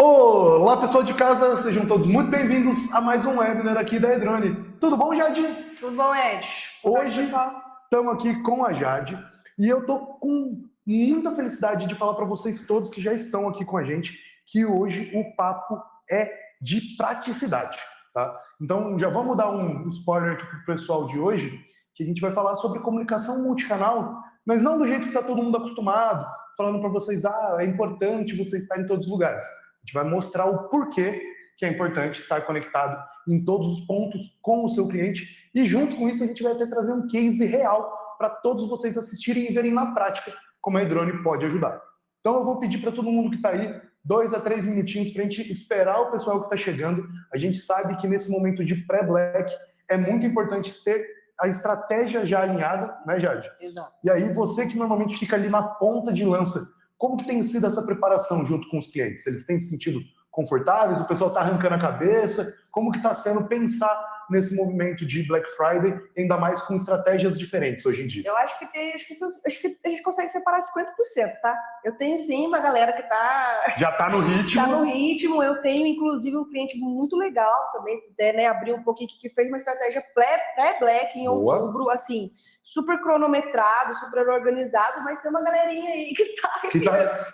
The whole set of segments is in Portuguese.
Olá, pessoal de casa, sejam todos muito bem-vindos a mais um webinar aqui da Edrone. Tudo bom, Jade? Tudo bom, Ed? Hoje estamos aqui com a Jade e eu tô com muita felicidade de falar para vocês todos que já estão aqui com a gente que hoje o papo é de praticidade, tá? Então já vamos dar um spoiler aqui pro pessoal de hoje, que a gente vai falar sobre comunicação multicanal, mas não do jeito que está todo mundo acostumado, falando para vocês, é importante você estar em todos os lugares. A gente vai mostrar o porquê que é importante estar conectado em todos os pontos com o seu cliente e junto com isso a gente vai até trazer um case real para todos vocês assistirem e verem na prática como a Edrone pode ajudar. Então eu vou pedir para todo mundo que está aí 2 a 3 minutinhos para a gente esperar o pessoal que está chegando. A gente sabe que nesse momento de pré-black é muito importante ter a estratégia já alinhada, né, Jade? Exato. E aí você que normalmente fica ali na ponta de lança, como que tem sido essa preparação junto com os clientes? Eles têm se sentido confortáveis? O pessoal está arrancando a cabeça? Como que está sendo pensar nesse movimento de Black Friday, ainda mais com estratégias diferentes hoje em dia? Eu acho que acho que a gente consegue separar 50%, tá? Eu tenho sim uma galera que tá... Já está no ritmo. Está no ritmo. Eu tenho, inclusive, um cliente muito legal também, né, abrir um pouquinho, que fez uma estratégia pré-black em outubro, assim, super cronometrado, super organizado, mas tem uma galerinha aí que tá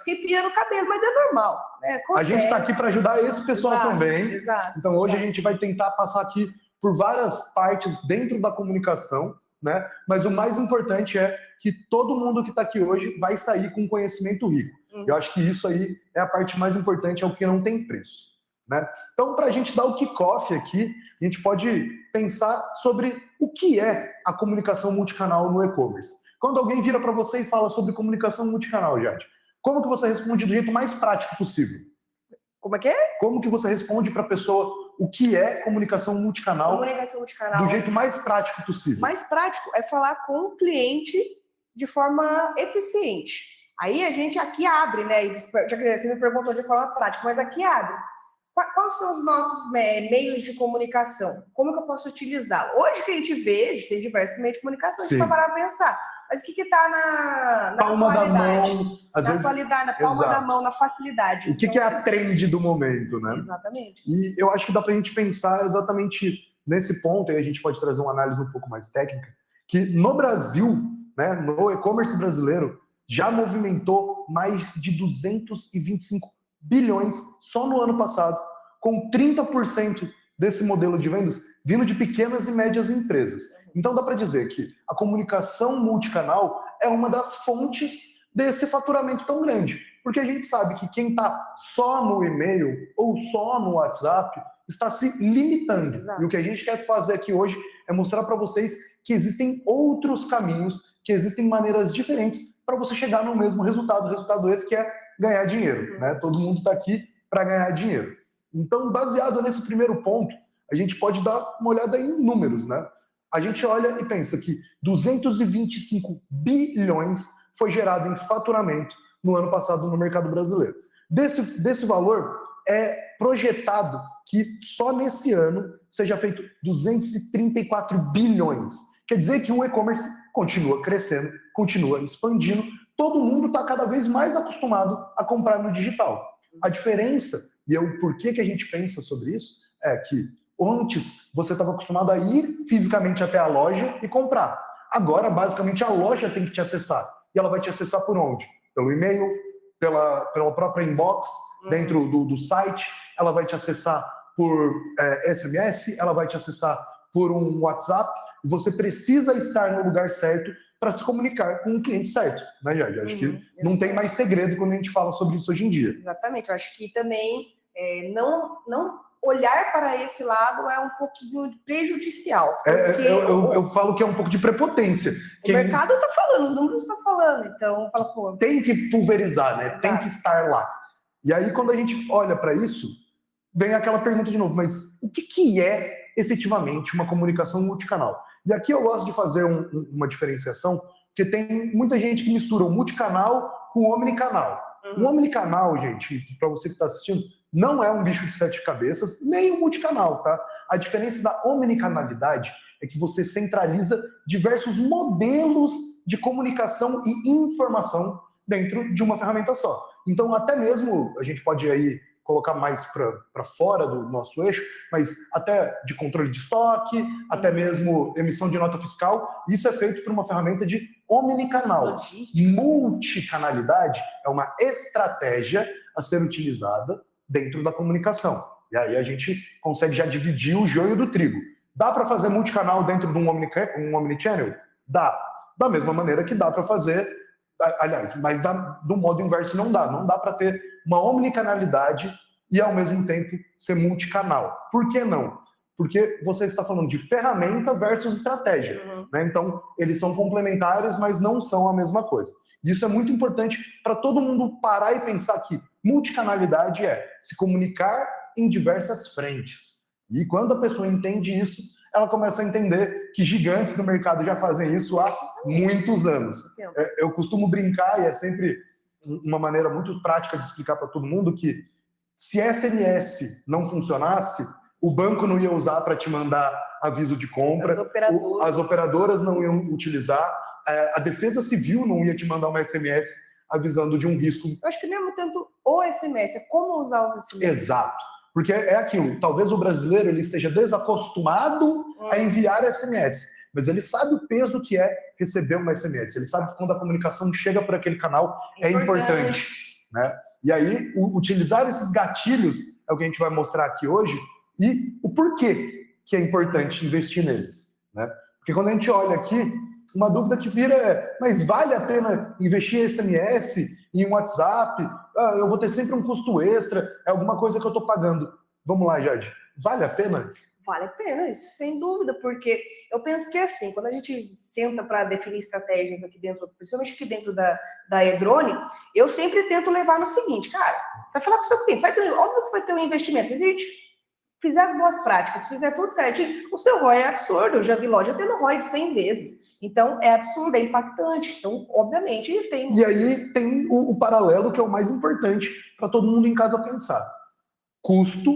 arrepiando o cabelo, mas é normal, né? A gente está aqui para ajudar esse pessoal também. Exato. Então hoje a gente vai tentar passar aqui por várias partes dentro da comunicação, né? Mas o mais importante é que todo mundo que está aqui hoje vai sair com conhecimento rico. Eu acho que isso aí é a parte mais importante, é o que não tem preço, né? Então, para a gente dar o kickoff aqui, a gente pode pensar sobre o que é a comunicação multicanal no e-commerce. Quando alguém vira para você e fala sobre comunicação multicanal, Jade, como que você responde do jeito mais prático possível? Como é que é? Como que você responde para a pessoa o que é comunicação multicanal? Comunicação multicanal. Do jeito mais prático possível. Mais prático é falar com o cliente de forma eficiente. Aí a gente aqui abre, né? Já que você me perguntou de forma prática, mas aqui abre. Quais são os nossos meios de comunicação? Como que eu posso utilizar? Hoje que a gente vê, a gente tem diversos meios de comunicação, a gente vai parar para pensar. Mas o que está na palma qualidade? Da mão, na qualidade, na palma da mão, na facilidade. O que é a trend do momento, né? Exatamente. E eu acho que dá para a gente pensar exatamente nesse ponto, e a gente pode trazer uma análise um pouco mais técnica, que no Brasil, né, no e-commerce brasileiro, já movimentou mais de 225 bilhões só no ano passado, com 30% desse modelo de vendas vindo de pequenas e médias empresas. Então dá para dizer que a comunicação multicanal é uma das fontes desse faturamento tão grande, porque a gente sabe que quem está só no e-mail ou só no WhatsApp está se limitando. Exato. E o que a gente quer fazer aqui hoje é mostrar para vocês que existem outros caminhos, que existem maneiras diferentes para você chegar no mesmo resultado. Resultado esse que é ganhar dinheiro, né? Todo mundo está aqui para ganhar dinheiro. Então, baseado nesse primeiro ponto, a gente pode dar uma olhada em números, né? A gente olha e pensa que 225 bilhões foi gerado em faturamento no ano passado no mercado brasileiro. Desse valor, é projetado que só nesse ano seja feito 234 bilhões. Quer dizer que o e-commerce continua crescendo, continua expandindo, todo mundo está cada vez mais acostumado a comprar no digital. A diferença, e o porquê que a gente pensa sobre isso, é que antes você estava acostumado a ir fisicamente até a loja e comprar. Agora, basicamente, a loja tem que te acessar. E ela vai te acessar por onde? Pelo e-mail, pela própria inbox, dentro do site, ela vai te acessar por SMS, ela vai te acessar por um WhatsApp. Você precisa estar no lugar certo para se comunicar com o cliente certo, né, Jade? Acho que não tem mais segredo quando a gente fala sobre isso hoje em dia. Exatamente. Eu acho que também não olhar para esse lado é um pouquinho prejudicial. Eu falo que é um pouco de prepotência. O mercado está falando, os números estão falando, então fala, pô... Tem que pulverizar, né? Exato. Tem que estar lá. E aí, quando a gente olha para isso, vem aquela pergunta de novo, mas o que é efetivamente uma comunicação multicanal? E aqui eu gosto de fazer uma diferenciação, porque tem muita gente que mistura o multicanal com o omnicanal. O omnicanal, gente, para você que está assistindo, não é um bicho de 7 cabeças, nem um multicanal, tá? A diferença da omnicanalidade é que você centraliza diversos modelos de comunicação e informação dentro de uma ferramenta só. Então, até mesmo, a gente pode aí colocar mais para fora do nosso eixo, mas até de controle de estoque, até mesmo emissão de nota fiscal. Isso é feito por uma ferramenta de omnicanal. Multicanalidade é uma estratégia a ser utilizada dentro da comunicação. E aí a gente consegue já dividir o joio do trigo. Dá para fazer multicanal dentro de um omnichannel? Dá. Da mesma maneira que dá para fazer, aliás, mas do modo inverso não dá. Não dá para ter uma omnicanalidade e ao mesmo tempo ser multicanal. Por que não? Porque você está falando de ferramenta versus estratégia. Né? Então, eles são complementares, mas não são a mesma coisa. Isso é muito importante para todo mundo parar e pensar que multicanalidade é se comunicar em diversas frentes. E quando a pessoa entende isso, ela começa a entender que gigantes no mercado já fazem isso há muitos anos. Eu costumo brincar, e é sempre uma maneira muito prática de explicar para todo mundo, que se SMS não funcionasse, o banco não ia usar para te mandar aviso de compra, as operadoras não iam utilizar, a Defesa Civil não ia te mandar uma SMS avisando de um risco. Eu acho que não é tanto o SMS, é como usar os SMS. Exato. Porque é aquilo, talvez o brasileiro ele esteja desacostumado a enviar SMS, mas ele sabe o peso que é receber uma SMS, ele sabe que quando a comunicação chega por aquele canal é importante. Né? E aí, utilizar esses gatilhos é o que a gente vai mostrar aqui hoje, e o porquê que é importante investir neles. Né? Porque quando a gente olha aqui, uma dúvida que vira é, mas vale a pena investir em SMS, em WhatsApp? Eu vou ter sempre um custo extra, é alguma coisa que eu estou pagando. Vamos lá, Jade. Vale a pena? Vale a pena, isso sem dúvida, porque eu penso que assim, quando a gente senta para definir estratégias aqui dentro, principalmente aqui dentro da Edrone, eu sempre tento levar no seguinte, cara, você vai falar com o seu cliente, óbvio que você vai ter um investimento, mas se a gente fizer as boas práticas, se fizer tudo certinho, o seu ROI é absurdo, eu já vi loja tendo ROI de 100 vezes. Então, é absurdo, é impactante. Então, obviamente, tem... E aí tem o paralelo que é o mais importante para todo mundo em casa pensar. Custo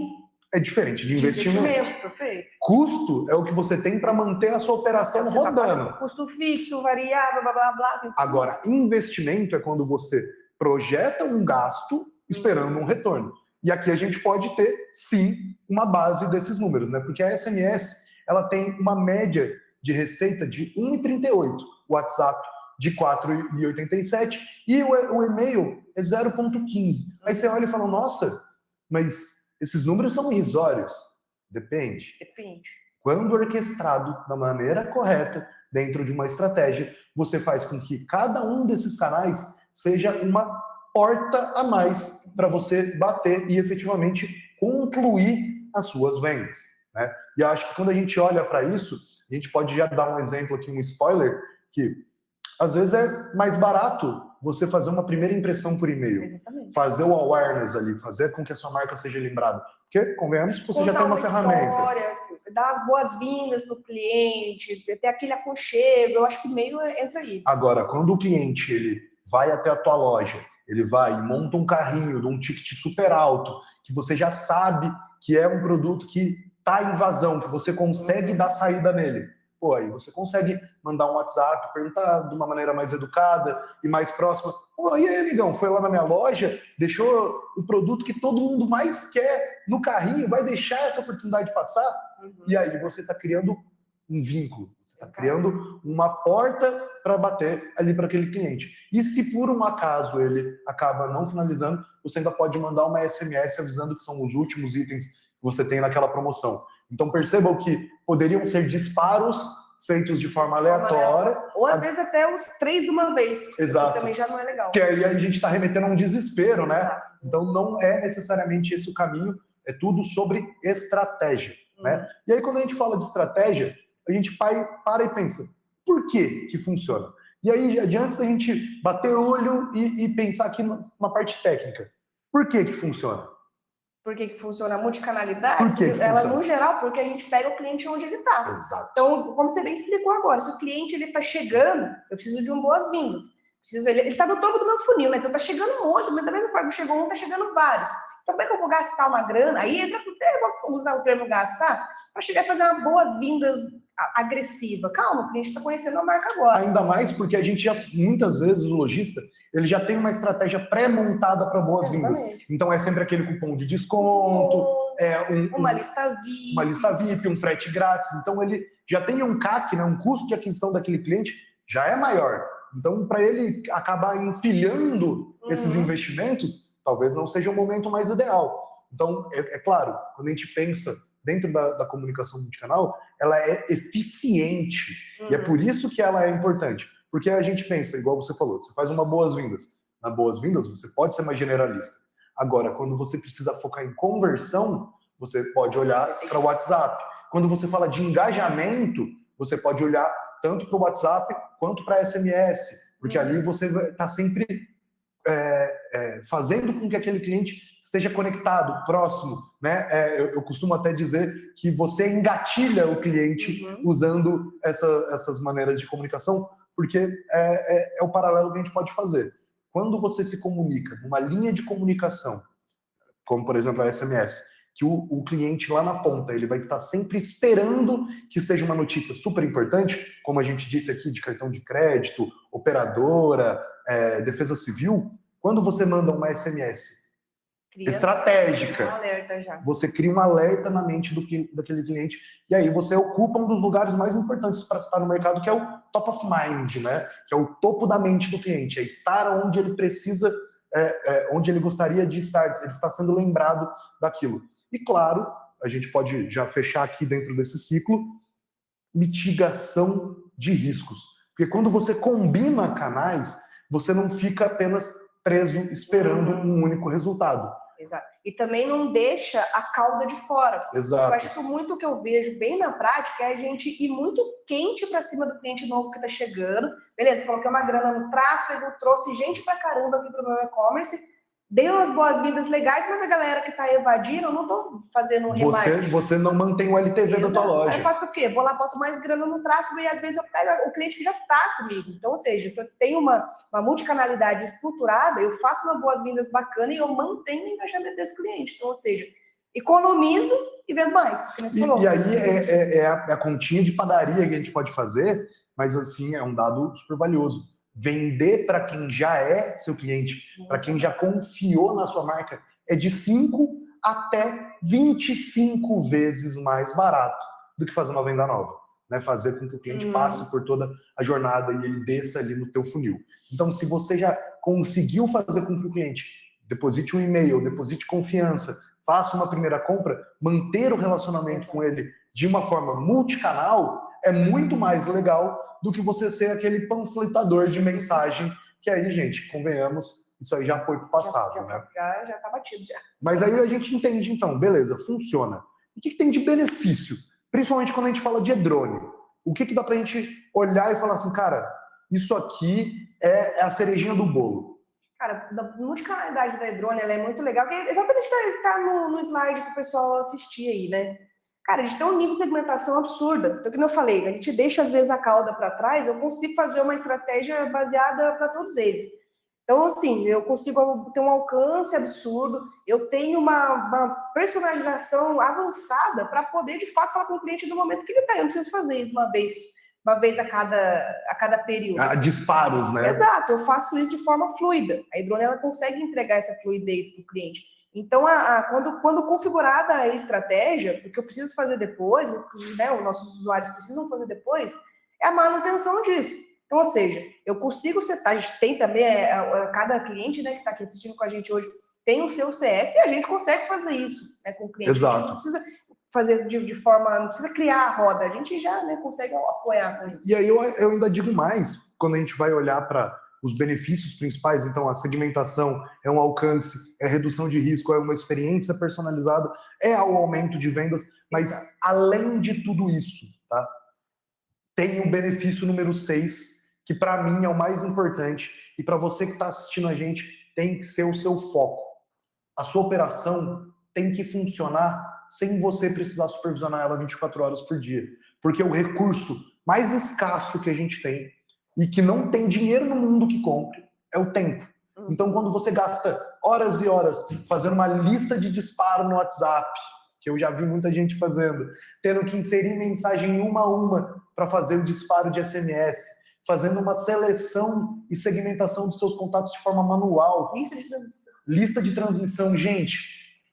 é diferente de investimento. Perfeito. Custo é o que você tem para manter a sua operação rodando. Custo fixo, variável, blá, blá, blá. Agora, investimento é quando você projeta um gasto esperando um retorno. E aqui a gente pode ter, sim, uma base desses números, né? Porque a SMS, ela tem uma média de receita de 1,38, o WhatsApp de 4,87 e o e-mail é 0,15. Aí você olha e fala, nossa, mas esses números são irrisórios. Depende. Quando orquestrado da maneira correta, dentro de uma estratégia, você faz com que cada um desses canais seja uma porta a mais para você bater e efetivamente concluir as suas vendas. Né? E eu acho que quando a gente olha para isso, a gente pode já dar um exemplo aqui, um spoiler, que às vezes é mais barato você fazer uma primeira impressão por e-mail, fazer o awareness ali, fazer com que a sua marca seja lembrada. Porque, convenhamos, que você já tem uma ferramenta. História, dar as boas-vindas para o cliente, ter aquele aconchego, eu acho que o e-mail entra aí. Agora, quando o cliente ele vai até a tua loja, ele vai e monta um carrinho de um ticket super alto, que você já sabe que é um produto que está em vazão, que você consegue dar saída nele. Pô, aí você consegue mandar um WhatsApp, perguntar de uma maneira mais educada e mais próxima. Pô, e aí, amigão, foi lá na minha loja, deixou o produto que todo mundo mais quer no carrinho, vai deixar essa oportunidade passar? E aí você está criando um vínculo, você está criando uma porta para bater ali para aquele cliente. E se por um acaso ele acaba não finalizando, você ainda pode mandar uma SMS avisando que são os últimos itens que você tem naquela promoção. Então percebam que poderiam ser disparos feitos de forma aleatória. Ou às vezes até os 3 de uma vez. Exato. Que também já não é legal. Porque aí a gente está remetendo a um desespero, né? Então não é necessariamente esse o caminho, é tudo sobre estratégia. Né? E aí quando a gente fala de estratégia, a gente para e pensa, por que funciona? E aí, antes da gente bater o olho e pensar aqui numa parte técnica, por que funciona? Por que funciona a multicanalidade? Por que ela, funciona? no geral, porque a gente pega o cliente onde ele está. Exato. Então, como você bem explicou agora, se o cliente está chegando, eu preciso de boas-vindas. Ele está no topo do meu funil, né? Então está chegando um monte, mas da mesma forma que chegou um, está chegando vários. Então, como é que eu vou gastar uma grana? Aí entra, eu vou usar o termo gastar, para chegar a fazer uma boas-vindas agressiva. Calma, o cliente está conhecendo a marca agora. Ainda mais porque a gente já, muitas vezes, o lojista, ele já tem uma estratégia pré-montada para boas-vindas. Então é sempre aquele cupom de desconto, uma lista VIP, um frete grátis. Então ele já tem um CAC, né, um custo de aquisição daquele cliente, já é maior. Então, para ele acabar empilhando esses investimentos, talvez não seja o momento mais ideal. Então, é claro, quando a gente pensa dentro da comunicação multicanal, ela é eficiente. E é por isso que ela é importante. Porque a gente pensa, igual você falou, você faz uma boas-vindas. Na boas-vindas, você pode ser mais generalista. Agora, quando você precisa focar em conversão, você pode olhar para o WhatsApp. Quando você fala de engajamento, você pode olhar tanto para o WhatsApp quanto para SMS. Porque ali você está sempre fazendo com que aquele cliente esteja conectado, próximo, né? Eu costumo até dizer que você engatilha o cliente usando essas maneiras de comunicação, porque é o paralelo que a gente pode fazer. Quando você se comunica numa linha de comunicação, como por exemplo a SMS, que o cliente lá na ponta, ele vai estar sempre esperando que seja uma notícia super importante, como a gente disse aqui, de cartão de crédito, operadora, defesa civil. Quando você manda uma SMS estratégica, você cria um alerta na mente daquele cliente, e aí você ocupa um dos lugares mais importantes para estar no mercado, que é o top of mind, né? Que é o topo da mente do cliente, é estar onde ele precisa, onde ele gostaria de estar, ele está sendo lembrado daquilo. E claro, a gente pode já fechar aqui dentro desse ciclo, mitigação de riscos. Porque quando você combina canais, você não fica apenas preso esperando um único resultado. Exato. E também não deixa a cauda de fora. Exato. Eu acho que muito que eu vejo bem na prática é a gente ir muito quente para cima do cliente novo que está chegando. Beleza, coloquei uma grana no tráfego, trouxe gente pra caramba aqui para o meu e-commerce, dei umas boas-vindas legais, mas a galera que está evadindo, eu não estou fazendo um remarketing. Você não mantém o LTV da tua loja. Aí eu faço o quê? Vou lá, boto mais grana no tráfego e às vezes eu pego o cliente que já está comigo. Então, ou seja, se eu tenho uma multicanalidade estruturada, eu faço uma boas-vindas bacana e eu mantenho o engajamento desse cliente. Então, ou seja, economizo e vendo mais. E aí é a continha de padaria que a gente pode fazer, mas assim, é um dado super valioso. Vender para quem já é seu cliente, para quem já confiou na sua marca, é de 5 até 25 vezes mais barato do que fazer uma venda nova, né? Fazer com que o cliente passe por toda a jornada e ele desça ali no teu funil. Então, se você já conseguiu fazer com que o cliente deposite um e-mail, deposite confiança, faça uma primeira compra, manter o relacionamento com ele de uma forma multicanal, é muito mais legal do que você ser aquele panfletador de mensagem, que aí, gente, convenhamos, isso aí já foi pro passado, né? Já tá batido, já. Mas aí a gente entende, então, beleza, funciona. E o que tem de benefício? Principalmente quando a gente fala de drone. O que dá pra gente olhar e falar assim, cara, isso aqui é a cerejinha do bolo? Cara, a multicanalidade da drone, ela é muito legal, que exatamente tá no slide para o pessoal assistir aí, né? Cara, a gente tem um nível de segmentação absurda. Então, como eu falei, a gente deixa às vezes a cauda para trás, eu consigo fazer uma estratégia baseada para todos eles. Então, assim, eu consigo ter um alcance absurdo, eu tenho uma personalização avançada para poder, de fato, falar com o cliente no momento que ele está. Eu não preciso fazer isso uma vez a cada período. A disparos, né? Exato, eu faço isso de forma fluida. A drone, ela consegue entregar essa fluidez para o cliente. Então, quando configurada a estratégia, o que eu preciso fazer depois, né, os nossos usuários precisam fazer depois, é a manutenção disso. Então, ou seja, eu consigo setar, a gente tem também, cada cliente, né, que está aqui assistindo com a gente hoje, tem o seu CS e a gente consegue fazer isso, né, com o cliente. Exato. A gente não precisa fazer de forma, não precisa criar a roda, a gente já, né, consegue apoiar com isso. E aí eu ainda digo mais, quando a gente vai olhar para os benefícios principais, então a segmentação é um alcance, é redução de risco, é uma experiência personalizada, é o aumento de vendas, mas além de tudo isso, tá? Tem o benefício número 6, que para mim é o mais importante, e para você que está assistindo a gente, tem que ser o seu foco. A sua operação tem que funcionar sem você precisar supervisionar ela 24 horas por dia. Porque o recurso mais escasso que a gente tem, e que não tem dinheiro no mundo que compre, é o tempo. Então, quando você gasta horas e horas fazendo uma lista de disparo no WhatsApp, que eu já vi muita gente fazendo, tendo que inserir mensagem uma a uma para fazer o disparo de SMS, fazendo uma seleção e segmentação dos seus contatos de forma manual. Lista de transmissão. Lista de transmissão, gente,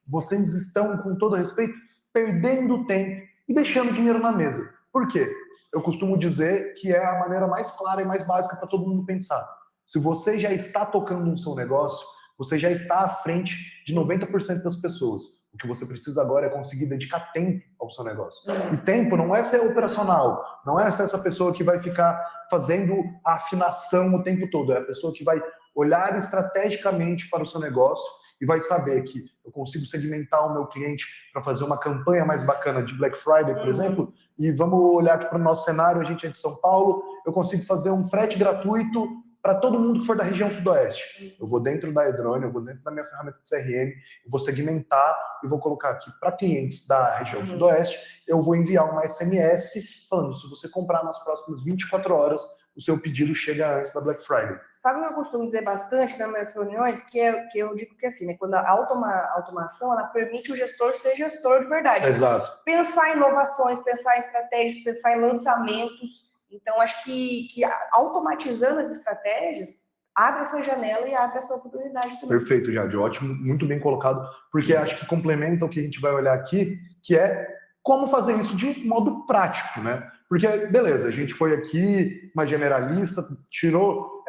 vocês estão, com todo respeito, perdendo tempo e deixando dinheiro na mesa. Por quê? Eu costumo dizer que é a maneira mais clara e mais básica para todo mundo pensar. Se você já está tocando no seu negócio, você já está à frente de 90% das pessoas. O que você precisa agora é conseguir dedicar tempo ao seu negócio. E tempo não é ser operacional, não é ser essa pessoa que vai ficar fazendo a afinação o tempo todo, é a pessoa que vai olhar estrategicamente para o seu negócio e vai saber que eu consigo segmentar o meu cliente para fazer uma campanha mais bacana de Black Friday, por exemplo, e vamos olhar aqui para o nosso cenário, a gente é de São Paulo, eu consigo fazer um frete gratuito para todo mundo que for da região sudoeste. Eu vou dentro da Edrone, eu vou dentro da minha ferramenta de CRM, eu vou segmentar e vou colocar aqui para clientes da região sudoeste, eu vou enviar uma SMS falando, se você comprar nas próximas 24 horas, o seu pedido chega antes da Black Friday. Sabe o que eu costumo dizer bastante nas minhas reuniões? Que eu digo que assim, né? Quando a automação, ela permite o gestor ser gestor de verdade. Exato. Pensar em inovações, pensar em estratégias, pensar em lançamentos. Então, acho que automatizando as estratégias, abre essa janela e abre essa oportunidade também. Perfeito, Jade. Ótimo, muito bem colocado, porque acho que complementa o que a gente vai olhar aqui, que é como fazer isso de modo prático, né? Porque, beleza, a gente foi aqui, uma generalista, tirou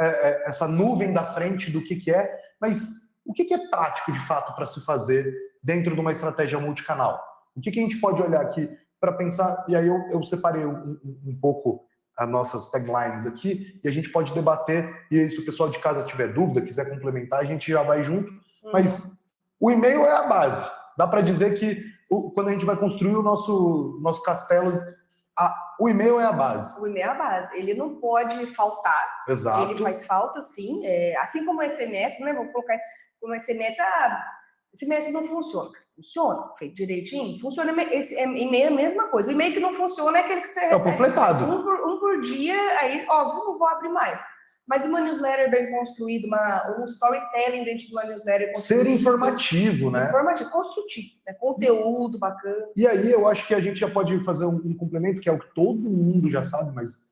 essa nuvem da frente do que é, mas o que é prático, de fato, para se fazer dentro de uma estratégia multicanal? O que a gente pode olhar aqui para pensar, e aí eu separei um pouco as nossas taglines aqui, e a gente pode debater, e aí, se o pessoal de casa tiver dúvida, quiser complementar, a gente já vai junto, mas o e-mail é a base. Dá para dizer que quando a gente vai construir o nosso castelo, o e-mail é a base. O e-mail é a base. Ele não pode faltar. Exato. Ele faz falta, sim. Assim como o SMS, né? Vou colocar como SMS. SMS não funciona. Funciona, feito direitinho. Funciona. E-mail é a mesma coisa. O e-mail que não funciona é aquele que você recebe. É o panfletado. Um por dia, aí, ó, vou abrir mais. Mas uma newsletter bem construída, um storytelling dentro de uma newsletter construída. Ser informativo, né? Informativo, construtivo, né? Conteúdo bacana. E aí eu acho que a gente já pode fazer um complemento, que é o que todo mundo já sabe, mas,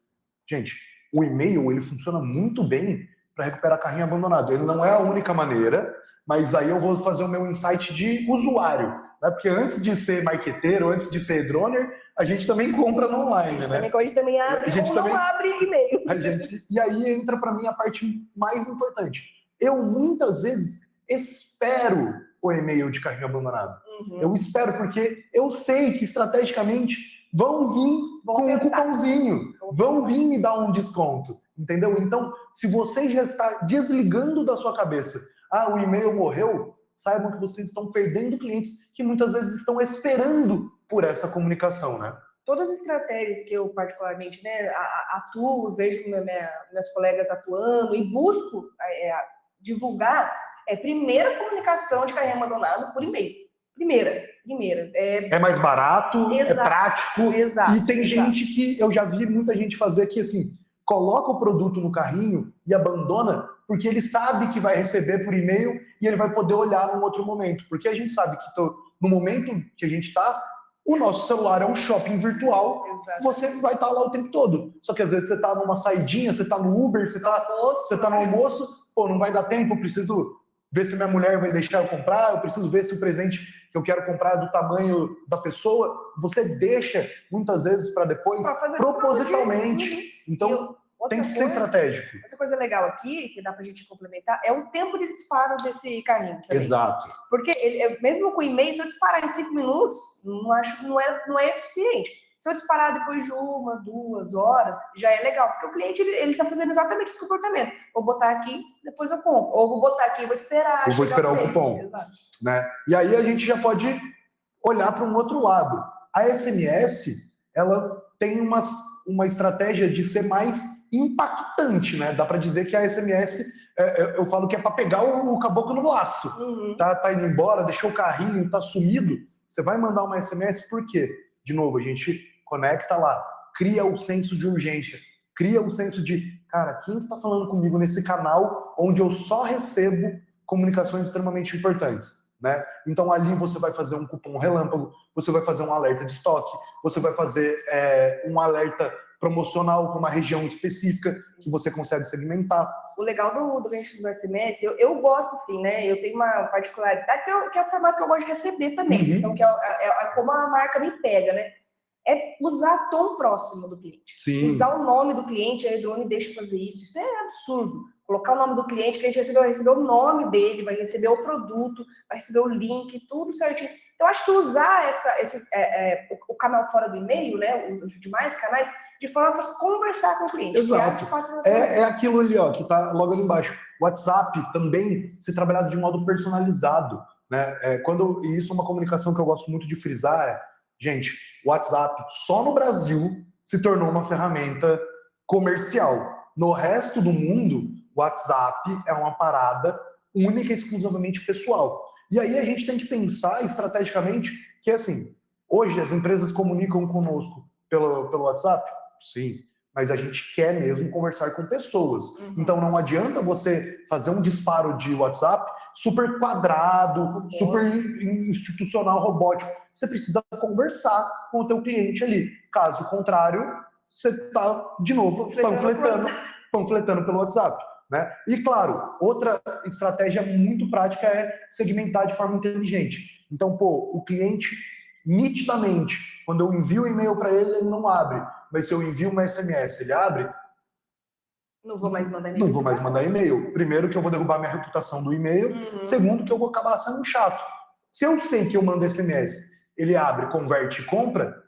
gente, o e-mail, ele funciona muito bem para recuperar carrinho abandonado. Ele não é a única maneira, mas aí eu vou fazer o meu insight de usuário, né? Porque antes de ser marqueteiro, antes de ser droner, a gente também compra no online, né? A gente também abre, não abre e-mail. E aí entra para mim a parte mais importante. Eu muitas vezes espero o e-mail de carrinho abandonado. Eu espero porque eu sei que estrategicamente vão vir com um cupomzinho, vão vir me dar um desconto, entendeu? Então, se você já está desligando da sua cabeça, o e-mail morreu, saibam que vocês estão perdendo clientes que muitas vezes estão esperando por essa comunicação, né? Todas as estratégias que eu particularmente, né, atuo, vejo meus colegas atuando e busco divulgar, primeira comunicação de carrinho abandonado por e-mail. Primeira. É mais barato, é prático. Exato, e tem gente que, eu já vi muita gente fazer que, assim, coloca o produto no carrinho e abandona, porque ele sabe que vai receber por e-mail e ele vai poder olhar num outro momento. Porque a gente sabe que no momento que a gente está, o nosso celular é um shopping virtual, você vai estar lá o tempo todo. Só que às vezes você está numa saidinha, você está no Uber, você está no almoço, não vai dar tempo, eu preciso ver se minha mulher vai deixar eu comprar, eu preciso ver se o presente que eu quero comprar é do tamanho da pessoa. Você deixa, muitas vezes, para depois, propositalmente. Então, tem que ser estratégico. Outra coisa legal aqui, que dá pra gente complementar, é o tempo de disparo desse carrinho também. Exato. Porque mesmo com e-mail, se eu disparar em 5 minutos, não é eficiente. Se eu disparar depois de 1, 2 horas, já é legal. Porque o cliente, ele tá fazendo exatamente esse comportamento. Vou botar aqui, depois eu compro. Ou vou botar aqui e vou esperar. Ou vou esperar o cupom. Exato. Né? E aí a gente já pode olhar para um outro lado. A SMS, ela tem uma estratégia de ser mais impactante, né? Dá para dizer que a SMS, eu falo que é para pegar o caboclo no laço. Tá indo embora, deixou o carrinho, tá sumido. Você vai mandar uma SMS por quê? De novo, a gente conecta lá, cria o senso de urgência, cria o senso de, cara, quem que tá falando comigo nesse canal onde eu só recebo comunicações extremamente importantes? né? Então ali você vai fazer um cupom relâmpago, você vai fazer um alerta de estoque, você vai fazer um alerta promocional para uma região específica que você consegue segmentar. O legal do SMS, eu gosto assim, né? Eu tenho uma particularidade que é o formato que eu gosto de receber também. Então, que é como a marca me pega, né? É usar tom próximo do cliente. Sim. Usar o nome do cliente, a Edrone deixa fazer isso. Isso é absurdo. Colocar o nome do cliente, que a gente recebeu, vai receber o nome dele, vai receber o produto, vai receber o link, tudo certinho. Então, acho que usar o canal fora do e-mail, né? Os demais canais, de forma para conversar com o cliente. Exato. É aquilo ali, ó, que está logo ali embaixo. WhatsApp também ser trabalhado de modo personalizado, né? E isso é uma comunicação que eu gosto muito de frisar. Gente, o WhatsApp só no Brasil se tornou uma ferramenta comercial. No resto do mundo, o WhatsApp é uma parada única e exclusivamente pessoal. E aí a gente tem que pensar estrategicamente que, assim, hoje as empresas comunicam conosco pelo WhatsApp? Sim, mas a gente quer mesmo conversar com pessoas. Uhum. Então não adianta você fazer um disparo de WhatsApp super quadrado, super institucional, robótico. Você precisa conversar com o teu cliente ali. Caso contrário, você está, de novo, panfletando pelo WhatsApp. Né? E, claro, outra estratégia muito prática é segmentar de forma inteligente. Então, o cliente, nitidamente, quando eu envio um e-mail para ele, ele não abre. Mas se eu envio uma SMS, ele abre? Não vou mais mandar e-mail. Não vou mais mandar e-mail. Primeiro, que eu vou derrubar minha reputação do e-mail. Uhum. Segundo, que eu vou acabar sendo chato. Se eu sei que eu mando SMS, ele abre, converte e compra,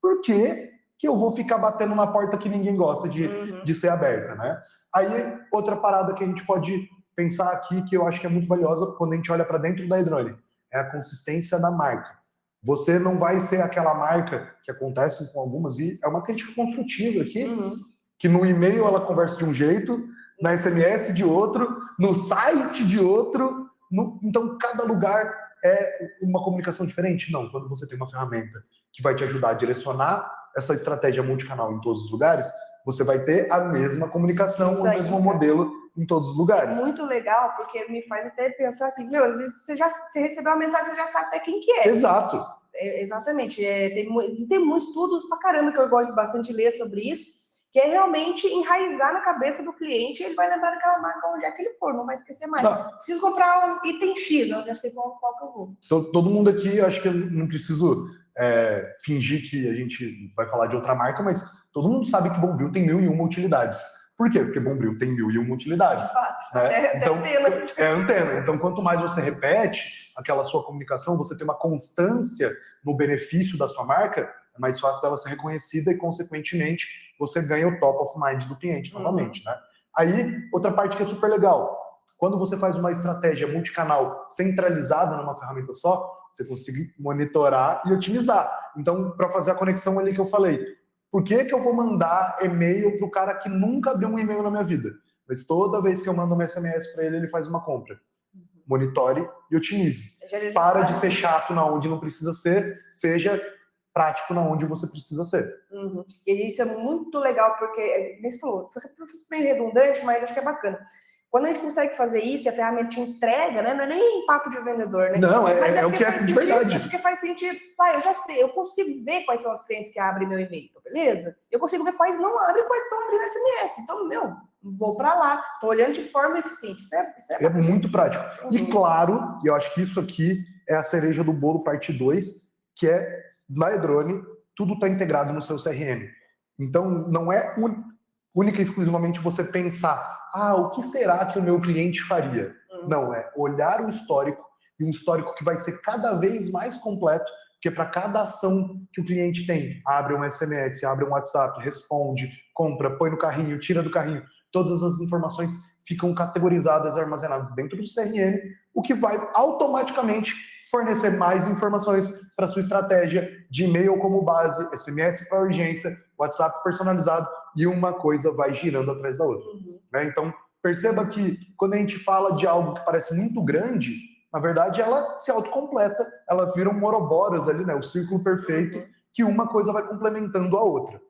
por que eu vou ficar batendo na porta que ninguém gosta de ser aberta, né? Aí, outra parada que a gente pode pensar aqui, que eu acho que é muito valiosa quando a gente olha para dentro da Edrone, é a consistência da marca. Você não vai ser aquela marca que acontece com algumas, e é uma crítica construtiva aqui, que no e-mail ela conversa de um jeito, na SMS de outro, no site de outro, então cada lugar é uma comunicação diferente. Não, quando você tem uma ferramenta que vai te ajudar a direcionar essa estratégia multicanal em todos os lugares, você vai ter a mesma comunicação, o mesmo modelo em todos os lugares. É muito legal, porque me faz até pensar assim, às vezes você recebeu uma mensagem, você já sabe até quem que é. Exato. Exatamente. Existem muitos estudos pra caramba que eu gosto bastante de ler sobre isso, que é realmente enraizar na cabeça do cliente, ele vai lembrar daquela marca onde é que ele for, não vai esquecer mais. Preciso comprar um item X, eu já sei qual que eu vou. Todo mundo aqui, acho que eu não preciso fingir que a gente vai falar de outra marca, mas todo mundo sabe que Bombril tem 1001 utilidades. Por quê? Porque Bombril tem 1001 utilidades. De fato. Né? Então, é antena. Então, quanto mais você repete aquela sua comunicação, você tem uma constância no benefício da sua marca, é mais fácil dela ser reconhecida e, consequentemente, você ganha o top of mind do cliente novamente. Né? Aí, outra parte que é super legal. Quando você faz uma estratégia multicanal centralizada numa ferramenta só, você consegue monitorar e otimizar. Então, para fazer a conexão ali que eu falei, por que eu vou mandar e-mail para o cara que nunca abriu um e-mail na minha vida? Mas toda vez que eu mando um SMS para ele, ele faz uma compra. Monitore e otimize. Para de ser chato na onde não precisa ser, seja prático na onde você precisa ser. E isso é muito legal, porque, como você falou, foi meio redundante, mas acho que é bacana. Quando a gente consegue fazer isso e a ferramenta te entrega, né? Não é nem papo de vendedor, né? Não, é o que é de verdade. É porque faz sentido. Eu já sei, eu consigo ver quais são os clientes que abrem meu e-mail, beleza? Eu consigo ver quais não abrem e quais estão abrindo SMS. Então, vou para lá. Estou olhando de forma eficiente. Isso é muito prático. E claro, e eu acho que isso aqui é a cereja do bolo parte 2, que é, na Edrone, tudo está integrado no seu CRM. Então, não é única e exclusivamente você pensar, o que será que o meu cliente faria? Não, é olhar o histórico, e um histórico que vai ser cada vez mais completo, porque para cada ação que o cliente tem, abre um SMS, abre um WhatsApp, responde, compra, põe no carrinho, tira do carrinho, todas as informações ficam categorizadas e armazenadas dentro do CRM, o que vai automaticamente fornecer mais informações para sua estratégia de e-mail como base, SMS para urgência, WhatsApp personalizado, e uma coisa vai girando atrás da outra. Né? Então, perceba que quando a gente fala de algo que parece muito grande, na verdade ela se autocompleta, ela vira um Ouroboros ali, né? O círculo perfeito, que uma coisa vai complementando a outra.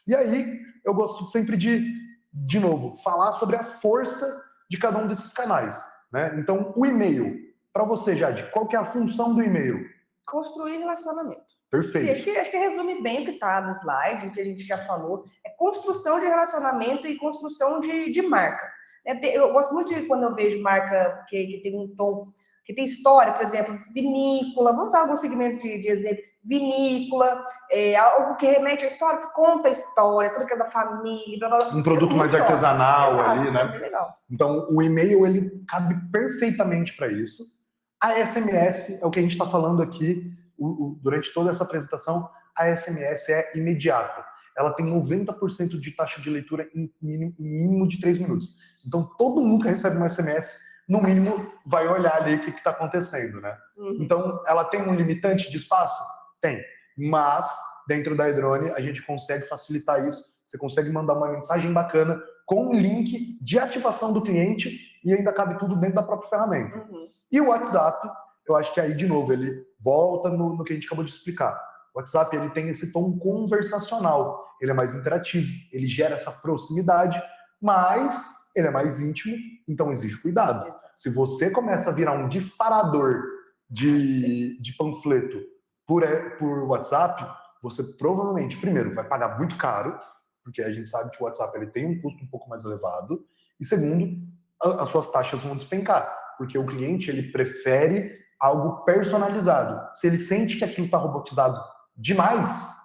E aí, eu gosto sempre de novo, falar sobre a força de cada um desses canais. Né? Então, o e-mail, Para você, Jade, qual que é a função do e-mail? Construir relacionamento. Perfeito. Sim, acho que resume bem o que está no slide, o que a gente já falou. É construção de relacionamento e construção de marca. Eu gosto muito de quando eu vejo marca que tem um tom, que tem história, por exemplo, vinícola. Vamos usar alguns segmentos de exemplo. Vinícola, algo que remete à história, que conta a história, tudo que é da família. Blá, blá. Um produto mais artesanal. Exato, ali, isso né? é bem legal. Então, o e-mail, ele cabe perfeitamente para isso. A SMS é o que a gente está falando aqui durante toda essa apresentação. A SMS é imediata. Ela tem 90% de taxa de leitura em mínimo de 3 minutos. Então, todo mundo que recebe um SMS, no mínimo, vai olhar ali o que está acontecendo, né? Uhum. Então, ela tem um limitante de espaço? Tem. Mas, dentro da Edrone, a gente consegue facilitar isso. Você consegue mandar uma mensagem bacana com um link de ativação do cliente e ainda cabe tudo dentro da própria ferramenta. Uhum. E o WhatsApp, eu acho que aí, de novo, ele volta no que a gente acabou de explicar. O WhatsApp, ele tem esse tom conversacional, ele é mais interativo, ele gera essa proximidade, mas ele é mais íntimo, então exige cuidado. Exato. Se você começa a virar um disparador de panfleto por WhatsApp, você provavelmente, primeiro, vai pagar muito caro, porque a gente sabe que o WhatsApp ele tem um custo um pouco mais elevado, e segundo, as suas taxas vão despencar, porque o cliente ele prefere algo personalizado. Se ele sente que aquilo está robotizado demais,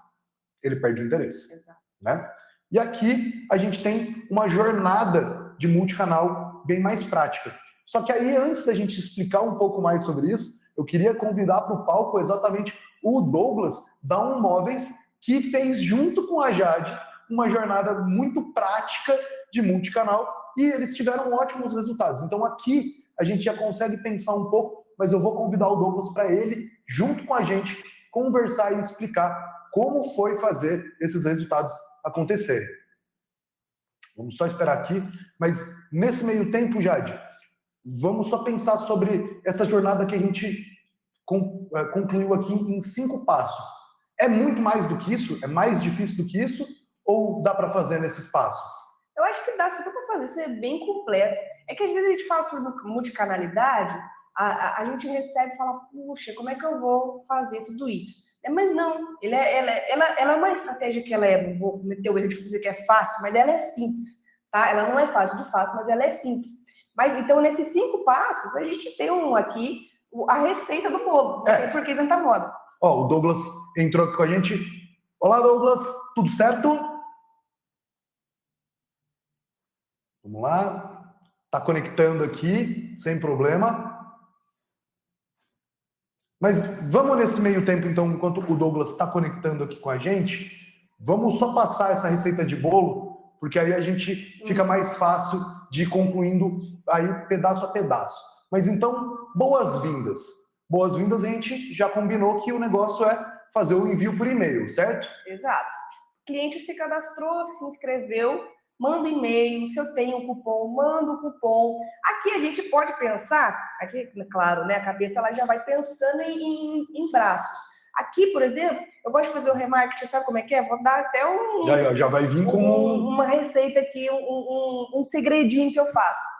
ele perde o interesse. Exato. Né? E aqui a gente tem uma jornada de multicanal bem mais prática. Só que aí, antes da gente explicar um pouco mais sobre isso, eu queria convidar para o palco exatamente o Douglas da Móveis, que fez junto com a Jade uma jornada muito prática de multicanal e eles tiveram ótimos resultados. Então aqui a gente já consegue pensar um pouco, mas eu vou convidar o Douglas para ele, junto com a gente, conversar e explicar como foi fazer esses resultados acontecerem. Vamos só esperar aqui, mas nesse meio tempo, Jade, vamos só pensar sobre essa jornada que a gente concluiu aqui em 5 passos. É muito mais do que isso? É mais difícil do que isso? Ou dá para fazer nesses passos? Eu acho que dá super para fazer, isso é bem completo. É que às vezes a gente fala sobre multicanalidade, a gente recebe e fala, puxa, como é que eu vou fazer tudo isso? Mas não, ela é uma estratégia que não vou cometer o erro de dizer que é fácil, mas ela é simples, tá? Ela não é fácil de fato, mas ela é simples. Mas então, nesses 5 passos, a gente tem aqui a receita do bolo, não tem por que inventar moda. Ó, o Douglas entrou aqui com a gente. Olá, Douglas, tudo certo? Vamos lá. Tá conectando aqui, sem problema. Mas vamos nesse meio tempo, então, enquanto o Douglas está conectando aqui com a gente, vamos só passar essa receita de bolo, porque aí a gente fica mais fácil de ir concluindo aí pedaço a pedaço. Mas então, boas-vindas. Boas-vindas, a gente já combinou que o negócio é fazer o envio por e-mail, certo? Exato. O cliente se cadastrou, se inscreveu, manda e-mail, se eu tenho um cupom, manda o cupom. Aqui a gente pode pensar, aqui, claro, né, a cabeça ela já vai pensando em braços. Aqui, por exemplo, eu gosto de fazer o remarketing, sabe como é que é? Vou dar até Já vai vir com uma receita aqui, um segredinho que eu faço.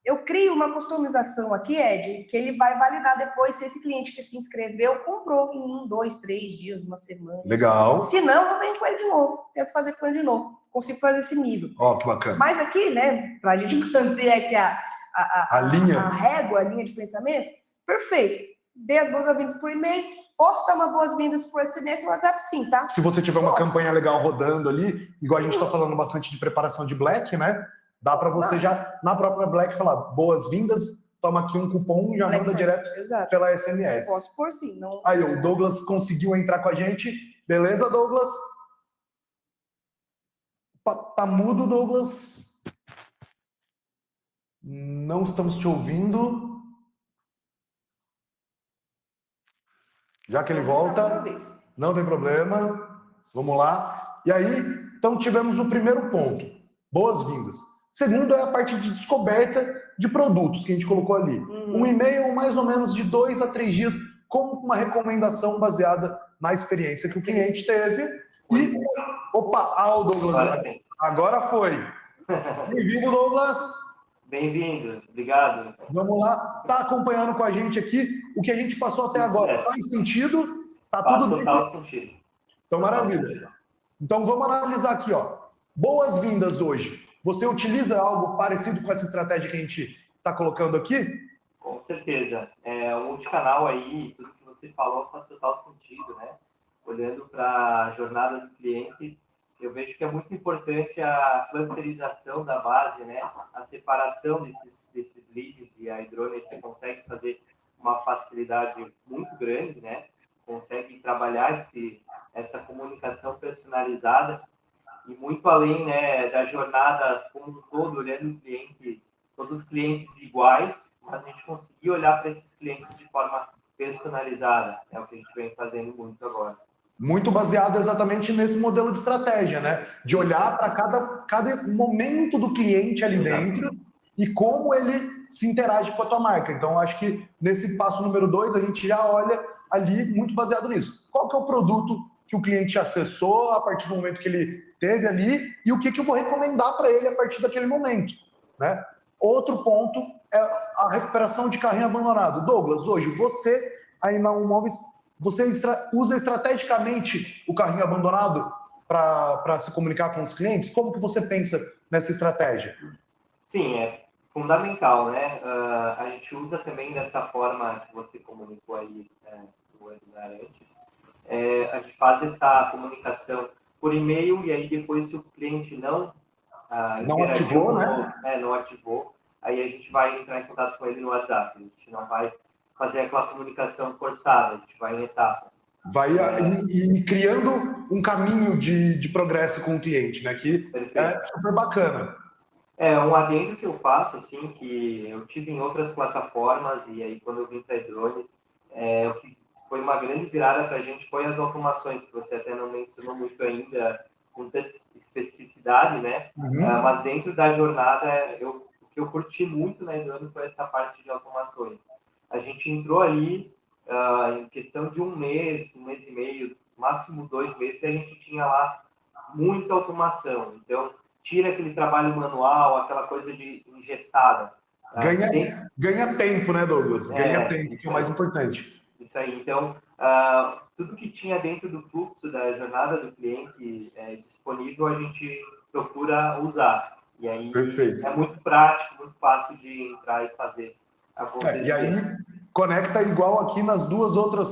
Eu crio uma customização aqui, Ed, que ele vai validar depois se esse cliente que se inscreveu comprou em 1, 2, 3 dias, uma semana. Legal. Se não, eu venho com ele de novo. Tento fazer com ele de novo. Consigo fazer esse nível. Ó, que bacana. Mas aqui, né, pra gente manter aqui a linha. A régua, a linha de pensamento, perfeito. Dê as boas-vindas por e-mail. Posso dar uma boas-vindas por SMS e WhatsApp? Sim, tá? Se você tiver uma campanha legal rodando ali, igual a gente está falando bastante de preparação de Black, né? Dá para você já, na própria Black, falar boas-vindas, toma aqui um cupom, já manda direto pela SMS. Posso pôr sim. Não... Aí, o Douglas conseguiu entrar com a gente. Beleza, Douglas? Tá mudo, Douglas? Não estamos te ouvindo. Já que ele volta, não tem problema. Vamos lá. E aí, então tivemos o primeiro ponto. Boas-vindas. Segundo é a parte de descoberta de produtos que a gente colocou ali. Um e-mail mais ou menos de 2 a 3 dias com uma recomendação baseada na experiência que o cliente teve. E, opa, o Douglas. Agora foi. Bem-vindo, Douglas. Bem-vindo, obrigado. Vamos lá, tá acompanhando com a gente aqui o que a gente passou até agora. Faz sentido? Tá Faz tudo total dentro? sentido. Então, Total maravilha. sentido. Então, vamos analisar aqui, ó. Boas-vindas hoje. Você utiliza algo parecido com essa estratégia que a gente está colocando aqui? Com certeza. O multicanal aí, tudo que você falou faz total sentido, né? Olhando para a jornada do cliente, eu vejo que é muito importante a clusterização da base, né? A separação desses leads, e a Hydronic consegue fazer uma facilidade muito grande, né? Consegue trabalhar essa comunicação personalizada e muito além, né, da jornada como um todo, olhando o cliente, todos os clientes iguais, mas a gente conseguir olhar para esses clientes de forma personalizada. É o que a gente vem fazendo muito agora. Muito baseado exatamente nesse modelo de estratégia, né? De olhar para cada momento do cliente ali dentro e como ele se interage com a tua marca. Então, acho que nesse passo número 2, a gente já olha ali muito baseado nisso. Qual que é o produto que o cliente acessou a partir do momento que ele teve ali e o que eu vou recomendar para ele a partir daquele momento, né? Outro ponto é a recuperação de carrinho abandonado. Douglas, hoje você aí na Umóveis, você usa estrategicamente o carrinho abandonado para se comunicar com os clientes? Como que você pensa nessa estratégia? Sim, é fundamental, né? A gente usa também dessa forma que você comunicou aí no webinar antes. A gente faz essa comunicação por e-mail e aí depois se o cliente não interagiu ativou, né? Não ativou, aí a gente vai entrar em contato com ele no WhatsApp. A gente não vai fazer aquela comunicação forçada, a gente vai em etapas. Vai e criando um caminho de progresso com o cliente, né? Que Perfeito. é super bacana. Um adendo que eu faço, assim, que eu tive em outras plataformas, e aí quando eu vim para a Hydronic, o que foi uma grande virada para a gente foi as automações, que você até não mencionou muito ainda, com tanta especificidade, né? Mas dentro da jornada, o que eu curti muito na Hydronic foi essa parte de automações. A gente entrou ali em questão de um mês e meio, máximo 2 meses, e a gente tinha lá muita automação. Então, tira aquele trabalho manual, aquela coisa de engessada. Ganha tempo, né, Douglas? Ganha tempo, que é o mais importante. Isso aí. Então, tudo que tinha dentro do fluxo da jornada do cliente disponível, a gente procura usar. E aí Perfeito. é muito prático, muito fácil de entrar e fazer acontecer. E aí conecta igual aqui nas duas outras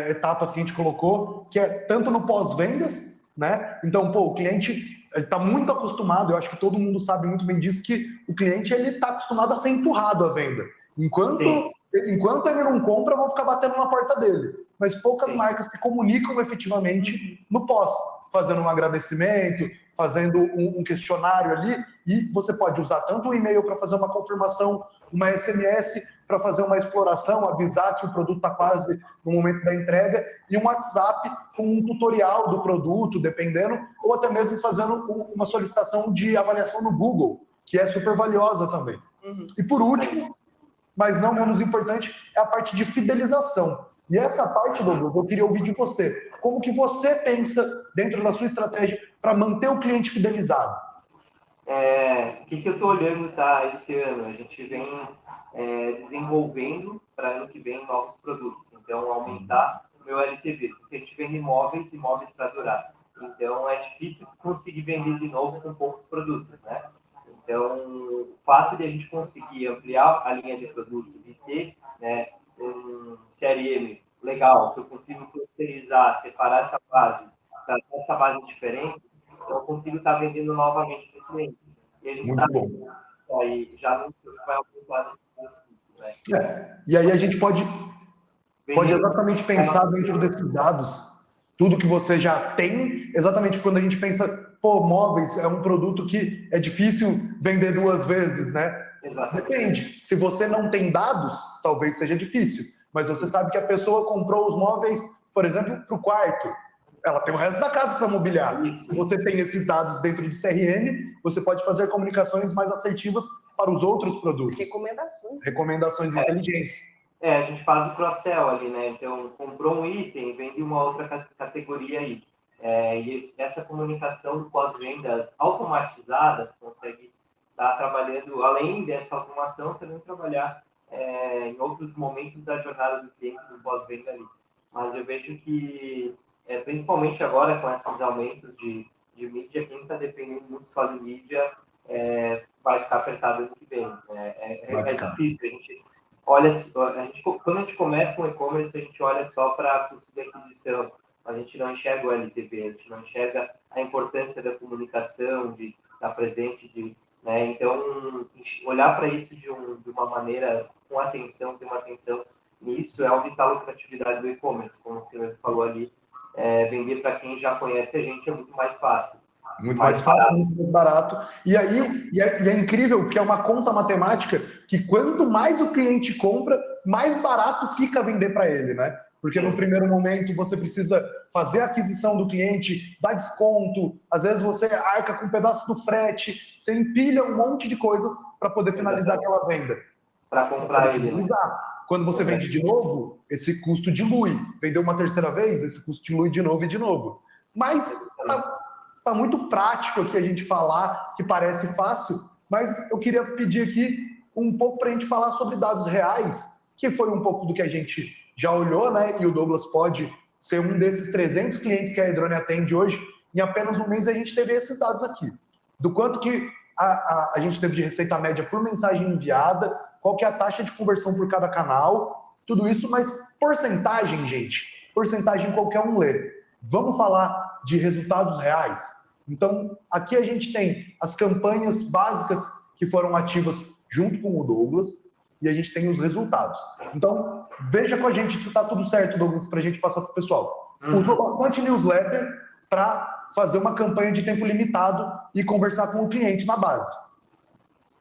etapas que a gente colocou, que é tanto no pós-vendas, né? Então, o cliente está muito acostumado, eu acho que todo mundo sabe muito bem disso, que o cliente ele está acostumado a ser empurrado à venda. Enquanto ele não compra, vão ficar batendo na porta dele. Mas poucas marcas se comunicam efetivamente no pós, fazendo um agradecimento, fazendo um questionário ali, e você pode usar tanto o e-mail para fazer uma confirmação, uma SMS para fazer uma exploração, avisar que o produto está quase no momento da entrega, e um WhatsApp com um tutorial do produto, dependendo, ou até mesmo fazendo uma solicitação de avaliação no Google, que é super valiosa também. E por último, mas não menos importante, é a parte de fidelização. E essa parte, Douglas, eu queria ouvir de você. Como que você pensa dentro da sua estratégia para manter o cliente fidelizado? O que eu estou olhando esse ano? A gente vem desenvolvendo para ano que vem novos produtos. Então, aumentar o meu LTV, porque a gente vende imóveis para durar. Então, é difícil conseguir vender de novo com poucos produtos, né? Então, o fato de a gente conseguir ampliar a linha de produtos e ter, né, um CRM legal, que eu consigo clusterizar, separar essa base diferente, então eu consigo estar vendendo novamente para o cliente. E a gente Muito sabe bom. que aí já não vai aumentar os custos, né? E aí a gente pode exatamente pensar dentro desses dados, tudo que você já tem, exatamente quando a gente pensa, móveis é um produto que é difícil vender 2 vezes, né? Exatamente. Depende. Se você não tem dados, talvez seja difícil. Mas você sabe que a pessoa comprou os móveis, por exemplo, para o quarto. Ela tem o resto da casa para mobiliar. Se você tem esses dados dentro do CRM, você pode fazer comunicações mais assertivas para os outros produtos. Recomendações inteligentes. A gente faz o cross-sell ali, né? Então, comprou um item, vende uma outra categoria aí. E essa comunicação do pós-vendas automatizada consegue está trabalhando, além dessa automação, também trabalhar em outros momentos da jornada do cliente do pós-venda ali. Mas eu vejo que, principalmente agora com esses aumentos de mídia, quem está dependendo muito só de mídia vai ficar apertado ano que vem. É difícil. Quando a gente começa um e-commerce, a gente olha só para custo de aquisição. A gente não enxerga o LTV, a gente não enxerga a importância da comunicação, de estar presente, né? Então, olhar para isso de uma maneira com atenção, ter uma atenção nisso, é aumentar a lucratividade do e-commerce, como você mesmo falou ali. Vender para quem já conhece a gente é muito mais fácil. Muito mais fácil, muito mais barato. E aí, é incrível, porque é uma conta matemática que quanto mais o cliente compra, mais barato fica vender para ele, né? Porque no primeiro momento você precisa fazer a aquisição do cliente, dar desconto, às vezes você arca com um pedaço do frete, você empilha um monte de coisas para poder finalizar aquela venda. Para comprar ele, né? Quando você vende de novo, esse custo dilui. Vendeu uma terceira vez, esse custo dilui de novo e de novo. Mas tá muito prático aqui a gente falar, que parece fácil, mas eu queria pedir aqui um pouco para a gente falar sobre dados reais, que foi um pouco do que a gente já olhou, né? E o Douglas pode ser um desses 300 clientes que a Edrone atende hoje. Em apenas um mês a gente teve esses dados aqui. Do quanto que a gente teve de receita média por mensagem enviada, qual que é a taxa de conversão por cada canal, tudo isso, mas porcentagem, gente, porcentagem qualquer um lê. Vamos falar de resultados reais? Então, aqui a gente tem as campanhas básicas que foram ativas junto com o Douglas e a gente tem os resultados. Então, veja com a gente se está tudo certo, Douglas, para a gente passar para o pessoal. Usou bastante newsletter para fazer uma campanha de tempo limitado e conversar com o cliente na base.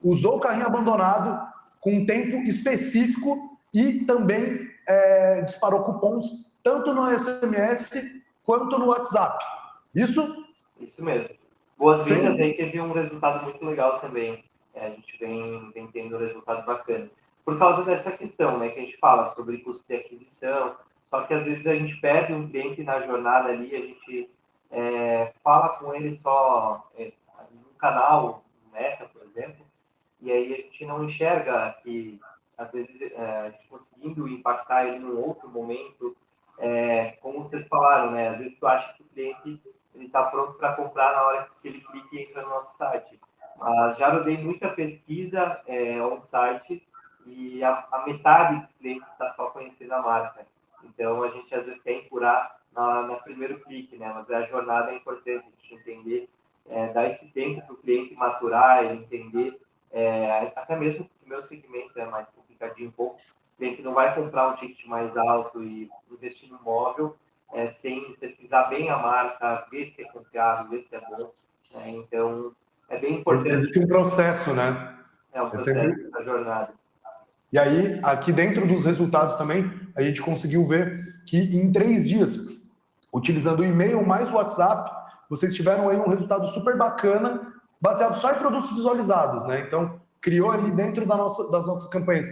Usou o carrinho abandonado com um tempo específico e também disparou cupons tanto no SMS quanto no WhatsApp. Isso? Isso mesmo. Boas-vindas aí teve um resultado muito legal também. A gente vem tendo um resultado bacana. Por causa dessa questão, né, que a gente fala sobre custo de aquisição, só que às vezes a gente perde um cliente na jornada ali, a gente fala com ele só no canal, no Meta, por exemplo, e aí a gente não enxerga que, às vezes, a gente conseguindo impactar ele num outro momento, como vocês falaram, né? Às vezes tu acha que o cliente está pronto para comprar na hora que ele clica e entra no nosso site. Mas já rodei muita pesquisa on-site e a metade dos clientes está só conhecendo a marca. Então, a gente às vezes quer empurrar no primeiro clique, né? Mas a jornada é importante, a gente entender, dar esse tempo para o cliente maturar, entender, até mesmo que o meu segmento é mais complicadinho um pouco, o cliente não vai comprar um ticket mais alto e investir no móvel sem pesquisar bem a marca, ver se é confiável, ver se é bom. Então, é bem importante. Existe um processo, né? É um processo da jornada. E aí, aqui dentro dos resultados também, a gente conseguiu ver que em 3 dias, utilizando o e-mail mais o WhatsApp, vocês tiveram aí um resultado super bacana, baseado só em produtos visualizados, né? Então, criou ali dentro das nossas campanhas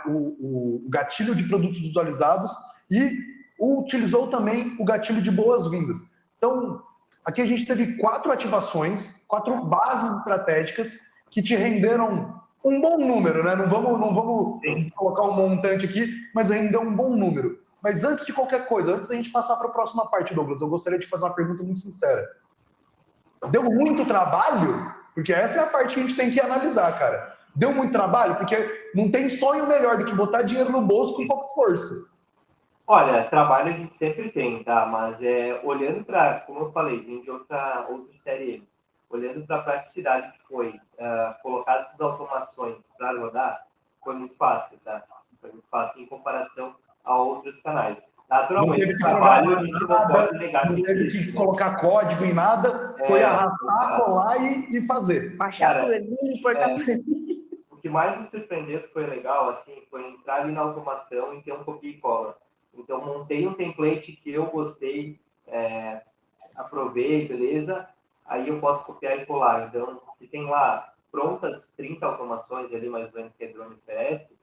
o gatilho de produtos visualizados e utilizou também o gatilho de boas-vindas. Então, aqui a gente teve 4 ativações, 4 bases estratégicas que te renderam um bom número, né? Não vamos colocar um montante aqui, mas rendeu um bom número. Mas antes de qualquer coisa, antes da gente passar para a próxima parte, Douglas, eu gostaria de fazer uma pergunta muito sincera. Deu muito trabalho? Porque essa é a parte que a gente tem que analisar, cara. Deu muito trabalho? Porque não tem sonho melhor do que botar dinheiro no bolso com pouco esforço. Olha, trabalho a gente sempre tem, tá? Mas olhando para, como eu falei, vem de outra série, olhando para a praticidade que foi colocar essas automações para rodar, foi muito fácil, tá? Foi muito fácil em comparação a outros canais. Naturalmente, o trabalho a gente não pode negar que teve existe, que né? colocar código em nada, foi arrastar, colar e fazer. Baixar plugin, importar plugin. O que mais me surpreendeu, que foi legal, assim, foi entrar ali na automação e ter um copia e cola. Então, montei um template que eu gostei, aprovei, beleza? Aí eu posso copiar e colar. Então, se tem lá prontas 30 automações ali, mais ou menos, que a Edrone oferece,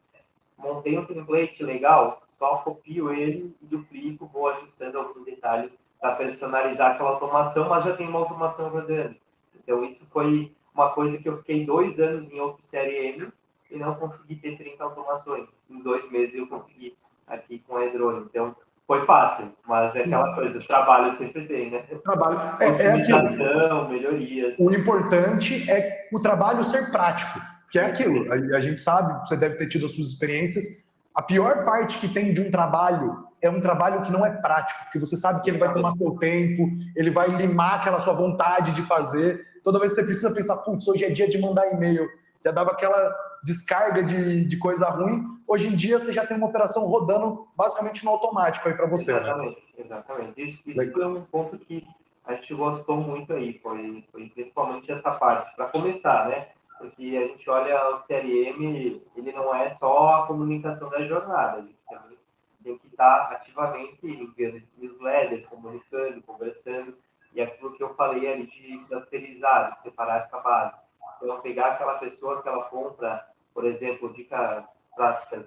montei um template legal, só copio ele e duplico, vou ajustando algum detalhe para personalizar aquela automação, mas já tem uma automação rodando. Então, isso foi uma coisa que eu fiquei 2 anos em outro CRM e não consegui ter 30 automações. Em 2 meses eu consegui aqui com a Edrone. Então, foi fácil, mas é aquela coisa, trabalho sempre tem, né? Trabalho. Otimização, melhorias. O importante é o trabalho ser prático, que é aquilo. A gente sabe, você deve ter tido as suas experiências. A pior parte que tem de um trabalho é um trabalho que não é prático, porque você sabe que ele vai tomar seu tempo, ele vai limar aquela sua vontade de fazer. Toda vez que você precisa pensar, putz, hoje é dia de mandar e-mail, já dava aquela descarga de coisa ruim. Hoje em dia você já tem uma operação rodando basicamente no automático aí para você. Exatamente, né? Exatamente. Isso foi um ponto que a gente gostou muito aí, foi principalmente essa parte, para começar, né? Porque a gente olha o CRM, ele não é só a comunicação da jornada, a gente também tem que estar ativamente enviando newsletter, comunicando, conversando, e aquilo que eu falei ali de clusterizar, de separar essa base. Então, pegar aquela pessoa que ela compra, por exemplo, dicas práticas,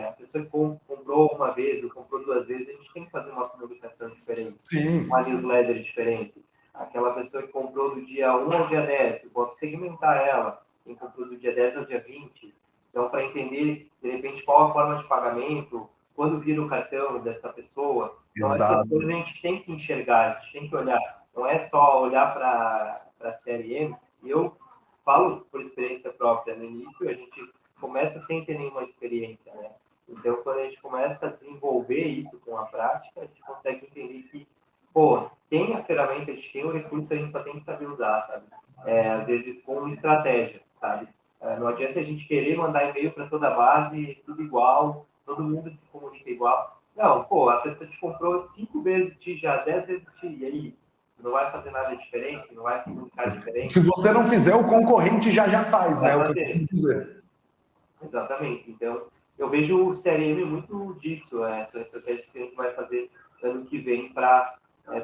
a pessoa que comprou uma vez ou comprou 2 vezes, a gente tem que fazer uma comunicação diferente, uma newsletter diferente. Aquela pessoa que comprou do dia 1 ao dia 10, eu posso segmentar ela, quem comprou do dia 10 ao dia 20, então para entender, de repente, qual a forma de pagamento, quando vira o cartão dessa pessoa. Então, essas coisas a gente tem que enxergar, a gente tem que olhar, não é só olhar para a CRM. Eu falo por experiência própria, no início a gente começa sem ter nenhuma experiência, né? Então, quando a gente começa a desenvolver isso com a prática, a gente consegue entender que, pô, tem a ferramenta, a gente tem o recurso, a gente só tem que saber usar, sabe? Às vezes com uma estratégia, sabe? Não adianta a gente querer mandar e-mail para toda a base, tudo igual, todo mundo se comunica igual. Não, pô, a pessoa te comprou 5 vezes de ti já, 10 vezes de ti, e aí? Não vai fazer nada diferente? Não vai comunicar diferente? Se você não fizer, o concorrente já faz, né? O que eu dizer. Exatamente. Então, eu vejo o CRM muito disso, essa estratégia que a gente vai fazer ano que vem para,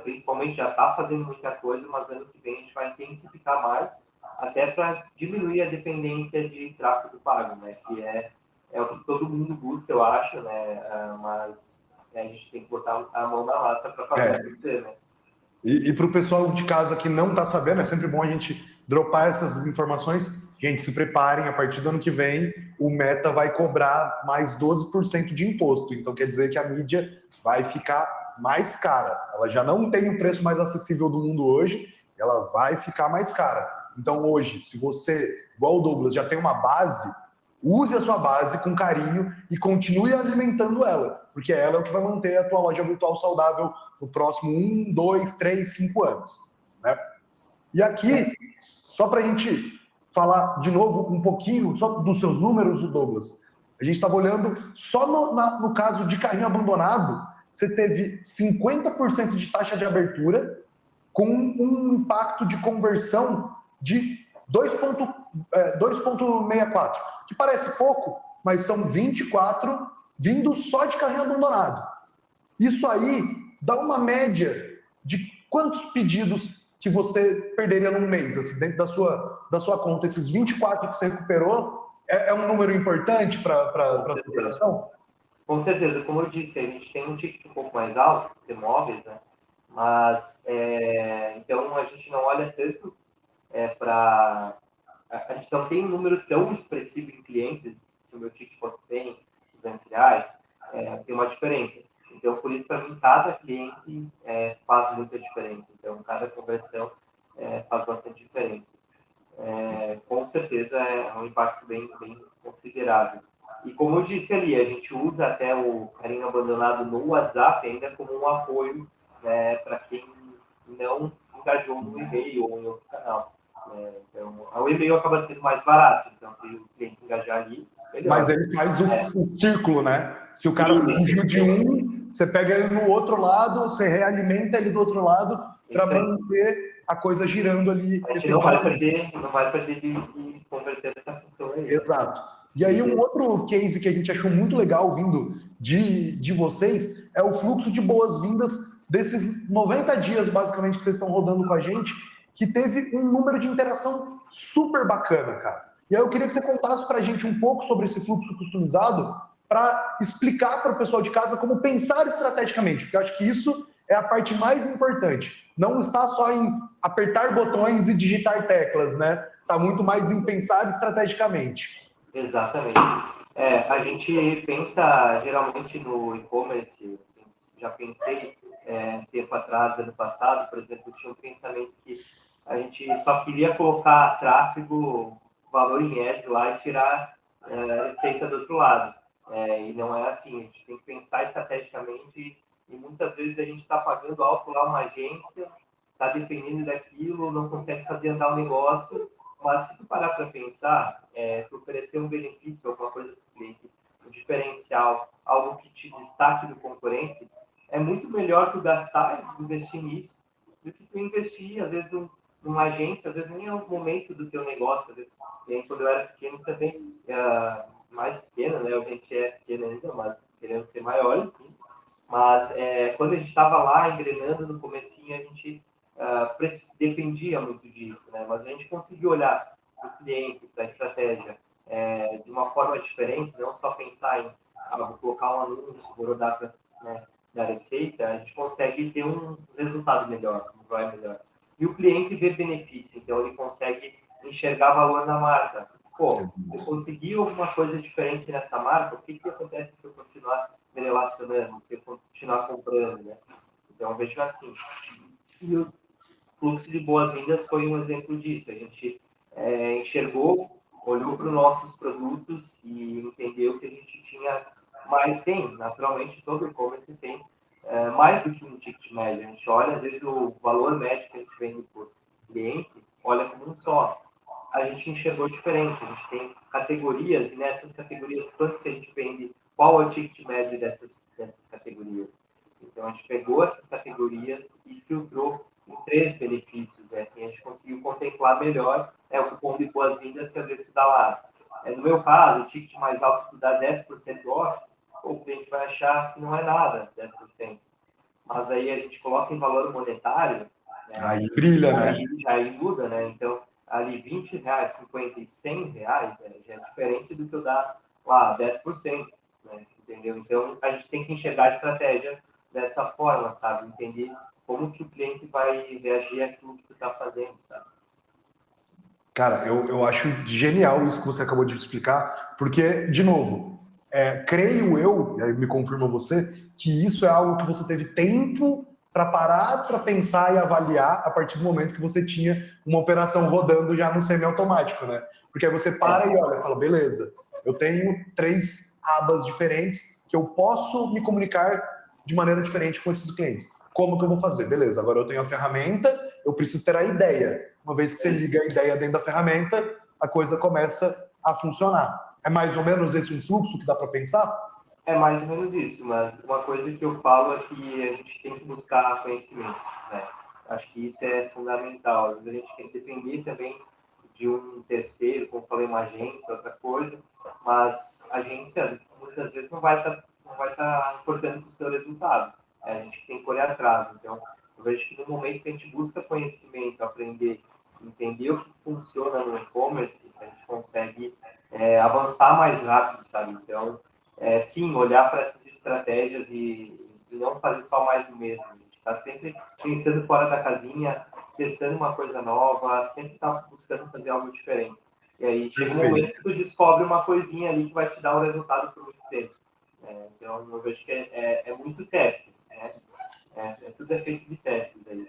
principalmente já está fazendo muita coisa, mas ano que vem a gente vai intensificar mais, até para diminuir a dependência de tráfego pago, né? Que é o que todo mundo busca, eu acho, né? Mas a gente tem que botar a mão na massa para fazer acontecer, né? E para o pessoal de casa que não está sabendo, é sempre bom a gente dropar essas informações. Gente, se preparem, a partir do ano que vem, o Meta vai cobrar mais 12% de imposto. Então, quer dizer que a mídia vai ficar mais cara. Ela já não tem o preço mais acessível do mundo hoje, ela vai ficar mais cara. Então, hoje, se você, igual o Douglas, já tem uma base, use a sua base com carinho e continue alimentando ela, porque ela é o que vai manter a tua loja virtual saudável no próximo 1, 2, 3, 5 anos. Né? E aqui, só para a gente falar de novo um pouquinho só dos seus números, Douglas, a gente estava olhando só no caso de carrinho abandonado, você teve 50% de taxa de abertura com um impacto de conversão de 2,64, que parece pouco, mas são 24 vindo só de carrinho abandonado. Isso aí dá uma média de quantos pedidos que você perderia num mês, assim, dentro da sua conta. Esses 24 que você recuperou é um número importante para a operação? Com certeza, como eu disse, a gente tem um ticket um pouco mais alto, ser móveis, né? Mas, então, a gente não olha tanto para... A gente não tem um número tão expressivo em clientes, se o meu ticket fosse 100, 200 reais, tem uma diferença. Então, por isso, para mim, cada cliente faz muita diferença. Então, cada conversão faz bastante diferença. Com certeza, é um impacto bem considerável. E como eu disse ali, a gente usa até o carrinho abandonado no WhatsApp ainda como um apoio, né, para quem não engajou no e-mail ou em outro canal. Então, o e-mail acaba sendo mais barato. Então, se o cliente engajar ali, melhor. Mas ele faz o círculo, né? Se o cara fugiu de um, você pega ele no outro lado, você realimenta ele do outro lado para manter a coisa girando ali. A gente não vai perder de converter essa função aí. Exato. E aí um outro case que a gente achou muito legal vindo de vocês é o fluxo de boas-vindas desses 90 dias, basicamente, que vocês estão rodando com a gente, que teve um número de interação super bacana, cara. E aí eu queria que você contasse para a gente um pouco sobre esse fluxo customizado para explicar para o pessoal de casa como pensar estrategicamente, porque eu acho que isso é a parte mais importante. Não está só em apertar botões e digitar teclas, né? está muito mais em pensar estrategicamente. Exatamente. A gente pensa geralmente no e-commerce, já pensei tempo atrás, ano passado, por exemplo, tinha um pensamento que a gente só queria colocar tráfego, valor em ads lá e tirar receita do outro lado. E não é assim, a gente tem que pensar estrategicamente e muitas vezes a gente está pagando alto lá uma agência, está dependendo daquilo, não consegue fazer andar o negócio, mas se tu parar para pensar, tu oferecer um benefício, alguma coisa para o cliente, um diferencial, algo que te destaque do concorrente, é muito melhor tu gastar, investir nisso, do que tu investir, às vezes, numa agência, às vezes nem é o momento do teu negócio, às vezes, quando eu era pequeno também, mais pequeno, né? A gente é pequeno ainda, mas querendo ser maior, sim. Mas quando a gente estava lá engrenando no comecinho, a gente dependia muito disso, né? Mas a gente conseguiu olhar para o cliente, para a estratégia, de uma forma diferente, não só pensar em vou colocar um anúncio, vou rodar para da receita, a gente consegue ter um resultado melhor, um ROI melhor. E o cliente vê benefício, então ele consegue enxergar valor na marca. Pô, eu consegui alguma coisa diferente nessa marca, o que acontece se eu continuar me relacionando, se eu continuar comprando, né? Então, eu vejo assim. E o fluxo de boas-vindas foi um exemplo disso. A gente enxergou, olhou para os nossos produtos e entendeu que a gente tinha mais, tem, naturalmente, todo e-commerce tem mais do que um ticket médio. A gente olha, às vezes, o valor médio que a gente vende por cliente, olha como um só. A gente enxergou diferente, a gente tem categorias, e nessas categorias, quanto que a gente vende, qual é o ticket médio dessas categorias. Então, a gente pegou essas categorias e filtrou em 3 benefícios. Assim, a gente conseguiu contemplar melhor o cupom de boas-vindas que às vezes dá lá. No meu caso, o ticket mais alto que dá 10% off, o cliente vai achar que não é nada, 10%. Mas aí a gente coloca em valor monetário, né, Aí brilha, né? aí muda, né? Então, ali R$ 20, 50 e R$ 100, já é diferente do que eu dar lá 10%, né? Entendeu? Então, a gente tem que enxergar a estratégia dessa forma, sabe? Entender como que o cliente vai reagir àquilo que tu está fazendo, sabe? Cara, eu acho genial isso que você acabou de explicar, porque, de novo, creio eu, e aí me confirma você, que isso é algo que você teve tempo para parar, para pensar e avaliar a partir do momento que você tinha uma operação rodando já no semiautomático, né? Porque aí você para e olha, fala, beleza, eu tenho 3 abas diferentes que eu posso me comunicar de maneira diferente com esses clientes. Como que eu vou fazer? Beleza, agora eu tenho a ferramenta, eu preciso ter a ideia. Uma vez que você liga a ideia dentro da ferramenta, a coisa começa a funcionar. É mais ou menos esse um fluxo que dá para pensar? É mais ou menos isso, mas uma coisa que eu falo é que a gente tem que buscar conhecimento, né? Acho que isso é fundamental. Às vezes a gente tem que depender também de um terceiro, como falei, uma agência, outra coisa, mas a agência muitas vezes não vai estar importando para o seu resultado. A gente tem que olhar atrás. Então, eu vejo que no momento que a gente busca conhecimento, aprender, entender o que funciona no e-commerce, a gente consegue avançar mais rápido, sabe? Então, sim, olhar para essas estratégias e não fazer só mais do mesmo. A gente está sempre pensando fora da casinha, testando uma coisa nova, sempre está buscando fazer algo diferente. E aí chega um momento que tu descobre uma coisinha ali que vai te dar um resultado por muito tempo. Então, eu vejo que é muito teste. Né? Tudo é feito de testes aí.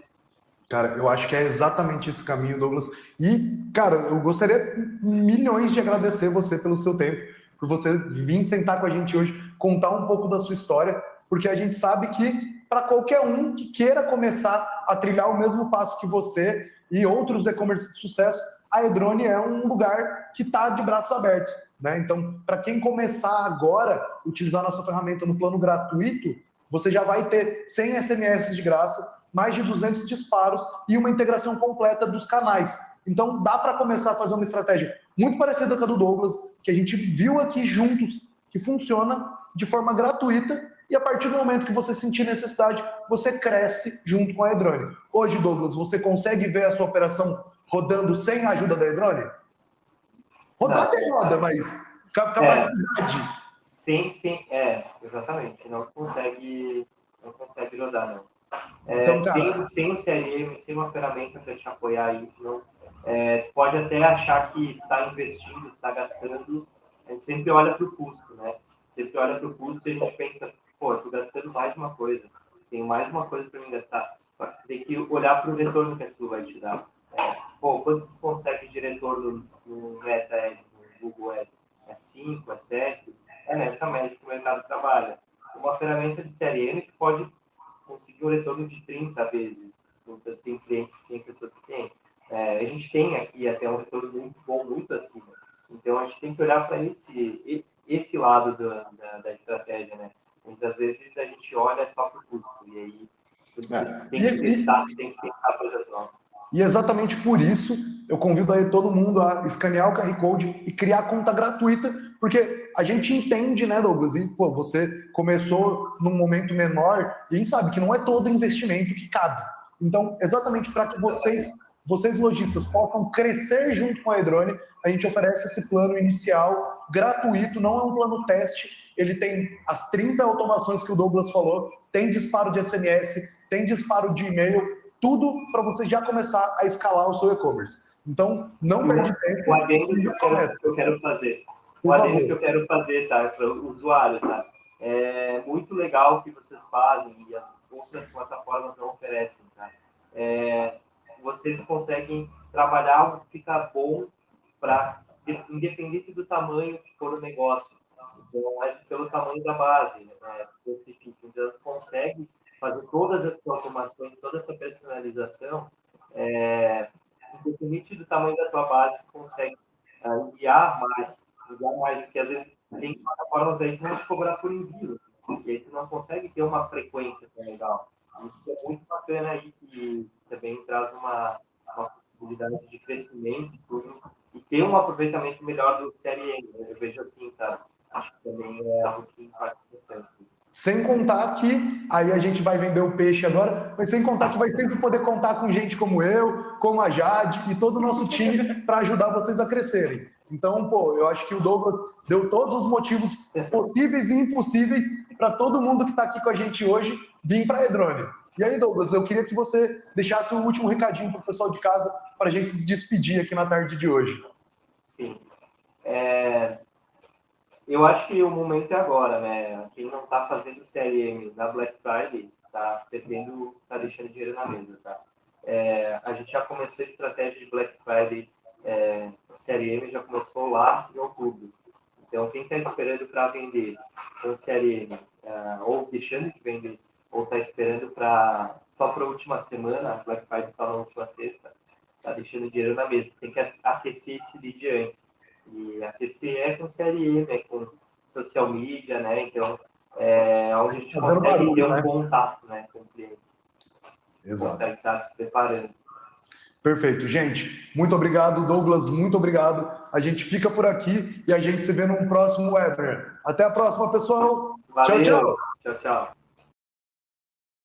Cara, eu acho que é exatamente esse caminho, Douglas. E, cara, eu gostaria milhões de agradecer você pelo seu tempo, por você vir sentar com a gente hoje, contar um pouco da sua história, porque a gente sabe que para qualquer um que queira começar a trilhar o mesmo passo que você e outros e-commerce de sucesso, a Edrone é um lugar que está de braços abertos. Né? Então, para quem começar agora a utilizar a nossa ferramenta no plano gratuito, você já vai ter 100 SMS de graça, mais de 200 disparos e uma integração completa dos canais. Então, dá para começar a fazer uma estratégia muito parecida com a do Douglas, que a gente viu aqui juntos, que funciona de forma gratuita, e a partir do momento que você sentir necessidade, você cresce junto com a Edrone. Hoje, Douglas, você consegue ver a sua operação rodando sem a ajuda da Edrone? Rodar até roda, mas capacidade. Sim, exatamente. Não consegue rodar, não. Então, cara, Sem o CRM, sem uma ferramenta para te apoiar aí, pode até achar que está investindo, está gastando, a gente sempre olha para o custo, né? Sempre olha para o custo e a gente pensa, pô, estou gastando mais uma coisa, tenho mais uma coisa para me gastar. Só que tem que olhar para o retorno que aquilo vai te dar. Pô, quanto tu consegue de retorno no Meta Ads, no Google Ads? É 5, é 7? É nessa média que o mercado trabalha. Uma ferramenta de CRM que pode conseguir um retorno de 30 vezes. Então, tem clientes, tem pessoas que têm. A gente tem aqui até um retorno muito bom, muito acima. Então, a gente tem que olhar para esse lado da estratégia, né? Muitas vezes a gente olha só para o custo, e aí tem que testar, tem que tentar coisas novas. E exatamente por isso, eu convido aí todo mundo a escanear o QR Code e criar conta gratuita, porque a gente entende, né, Douglas? E, pô, você começou num momento menor, e a gente sabe que não é todo investimento que cabe. Então, exatamente para que vocês lojistas possam crescer junto com a Edrone, a gente oferece esse plano inicial gratuito, não é um plano teste, ele tem as 30 automações que o Douglas falou, tem disparo de SMS, tem disparo de e-mail, tudo para você já começar a escalar o seu e-commerce. Então, não perde tempo. O adendo que eu quero fazer. O adendo que eu quero fazer, tá? Para o usuário, tá? É muito legal o que vocês fazem e as outras plataformas não oferecem, tá? Vocês conseguem trabalhar algo que fica bom para, independente do tamanho que for o negócio. Então, é pelo tamanho da base, né? Então, consegue fazer todas essas automações, toda essa personalização, independente do tamanho da tua base, consegue enviar mais, porque às vezes tem plataformas aí que vão te cobrar por envio, e aí tu não consegue ter uma frequência tão legal. Isso é muito bacana aí, que também traz uma possibilidade de crescimento e ter um aproveitamento melhor do CRM. Eu vejo assim, sabe? Acho que também é algo que impacta bastante. Sem contar que, aí a gente vai vender o peixe agora, mas sem contar que vai sempre poder contar com gente como eu, como a Jade e todo o nosso time para ajudar vocês a crescerem. Então, pô, eu acho que o Douglas deu todos os motivos possíveis e impossíveis para todo mundo que está aqui com a gente hoje vir para a Edrone. E aí, Douglas, eu queria que você deixasse um último recadinho para o pessoal de casa para a gente se despedir aqui na tarde de hoje. Sim. Eu acho que o momento é agora, né? Quem não está fazendo CRM na Black Friday está perdendo, está deixando dinheiro na mesa, tá? A gente já começou a estratégia de Black Friday, o CRM já começou lá em outubro. Então, quem está esperando para vender com CRM, ou deixando de vender, ou está esperando só para a última semana, a Black Friday só na última sexta, está deixando dinheiro na mesa. Tem que aquecer esse lead antes. E aquecer com CRM, com social media, né? Então, onde a gente consegue ter um contato, né, com o cliente. Exato. Consegue estar se preparando. Perfeito. Gente, muito obrigado. Douglas, muito obrigado. A gente fica por aqui e a gente se vê num próximo webinar. Até a próxima, pessoal. Valeu. Tchau, tchau. Tchau, tchau.